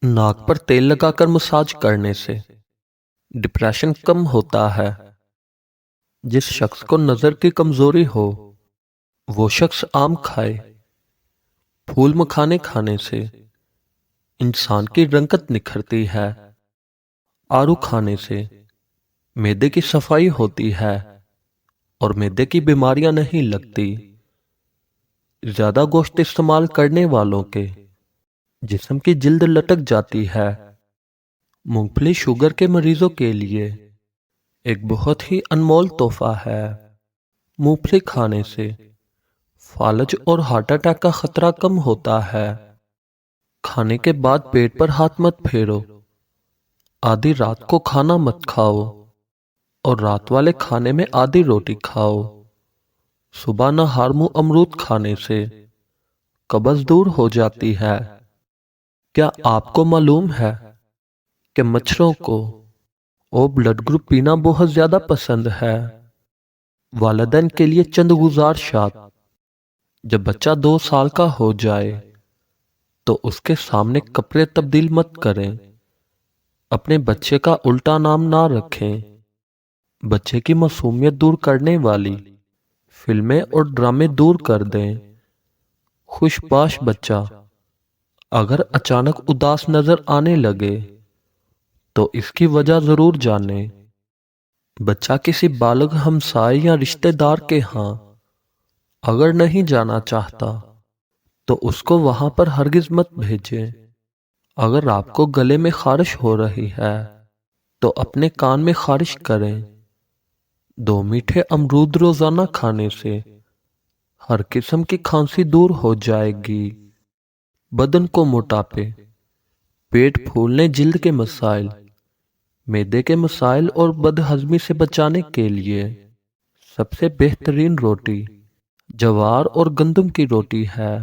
नाक पर तेल लगाकर मसाज करने से डिप्रेशन कम होता है। जिस शख्स को नजर की कमजोरी हो वो शख्स आम खाए। फूल मखाने खाने से इंसान की रंगत निखरती है। आड़ू खाने से मैदे की सफाई होती है और मैदे की बीमारियां नहीं लगती। ज्यादा गोश्त इस्तेमाल करने वालों के जिस्म की जिल्द लटक जाती है। मूंगफली शुगर के मरीजों के लिए एक बहुत ही अनमोल तोहफा है। मूंगफली खाने से फालज और हार्ट अटैक का खतरा कम होता है। खाने के बाद पेट पर हाथ मत फेरो। आधी रात को खाना मत खाओ और रात वाले खाने में आधी रोटी खाओ। सुबह नहार मुंह अमरूद खाने से कब्ज दूर हो जाती है। क्या आपको मालूम है कि मच्छरों को ओ ब्लड ग्रुप पीना बहुत ज्यादा पसंद है। वालिदैन के लिए चंद गुजारिशात। जब बच्चा 2 साल का हो जाए तो उसके सामने कपड़े तब्दील मत करें। अपने बच्चे का उल्टा नाम ना रखें। बच्चे की मासूमियत दूर करने वाली फिल्में और ड्रामे दूर कर दें। खुशबाश बच्चा अगर अचानक उदास नजर आने लगे तो इसकी वजह जरूर जानें। बच्चा किसी बालिग हमसाए या रिश्तेदार के यहाँ अगर नहीं जाना चाहता तो उसको वहां पर हरगिज मत भेजें। अगर आपको गले में खारिश हो रही है तो अपने कान में खारिश करें। 2 मीठे अमरूद रोजाना खाने से हर किस्म की खांसी दूर हो जाएगी। बदन को मोटापे, पेट फूलने, जिल्द के मसाइल, मैदे के मसाइल और बदहजमी से बचाने के लिए सबसे बेहतरीन रोटी जवार और गंदम की रोटी है।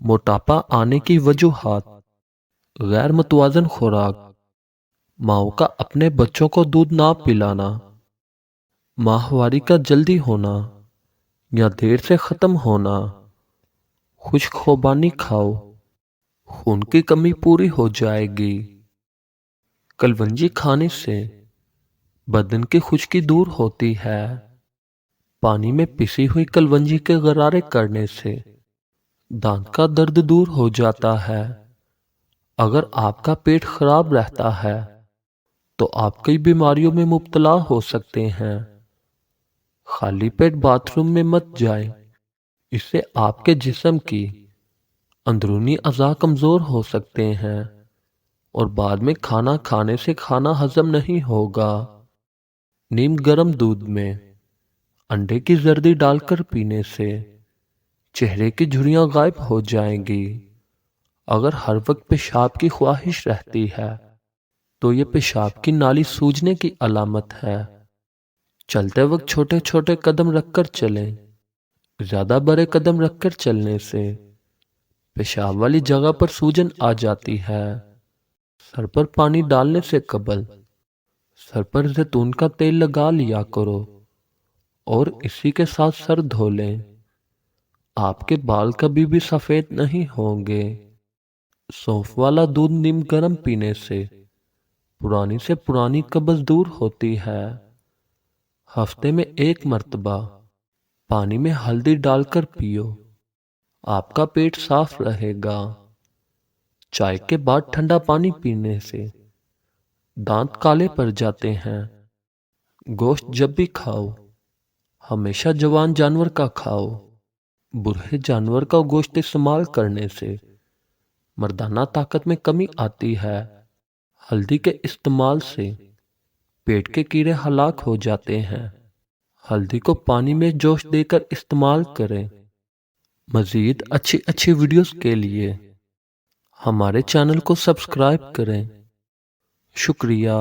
मोटापा आने की वजूहात: गैर मुतवाजन खुराक, माओ का अपने बच्चों को दूध ना पिलाना, माहवारी का जल्दी होना या देर से खत्म होना, खुश्क खुबानी खाओ, खून की कमी पूरी हो जाएगी। कलवंजी खाने से बदन की खुश्की दूर होती है। पानी में पिसी हुई कलवंजी के गरारे करने से दांत का दर्द दूर हो जाता है। अगर आपका पेट खराब रहता है तो आप कई बीमारियों में मुब्तला हो सकते हैं। खाली पेट बाथरूम में मत जाएं। इससे आपके जिस्म की अंदरूनी अज़ा कमजोर हो सकते हैं और बाद में खाना खाने से खाना हजम नहीं होगा। नीम गर्म दूध में अंडे की जर्दी डालकर पीने से चेहरे की झुर्रियां गायब हो जाएंगी। अगर हर वक्त पेशाब की ख्वाहिश रहती है तो ये पेशाब की नाली सूजने की अलामत है। चलते वक्त छोटे छोटे कदम रखकर चलें। ज्यादा बड़े कदम रखकर चलने से पेशाब वाली जगह पर सूजन आ जाती है। सर पर पानी डालने से कबल सर पर जैतून का तेल लगा लिया करो और इसी के साथ सर धो लें। आपके बाल कभी भी सफेद नहीं होंगे। सौंफ वाला दूध नीम गर्म पीने से पुरानी से पुरानी कब्ज दूर होती है। हफ्ते में 1 मर्तबा पानी में हल्दी डालकर पियो, आपका पेट साफ रहेगा। चाय के बाद ठंडा पानी पीने से दांत काले पड़ जाते हैं। गोश्त जब भी खाओ हमेशा जवान जानवर का खाओ। बूढ़े जानवर का गोश्त इस्तेमाल करने से मर्दाना ताकत में कमी आती है। हल्दी के इस्तेमाल से पेट के कीड़े हलाक हो जाते हैं। हल्दी को पानी में जोश देकर इस्तेमाल करें। मजीद अच्छी अच्छी वीडियोस के लिए हमारे चैनल को सब्सक्राइब करें। शुक्रिया।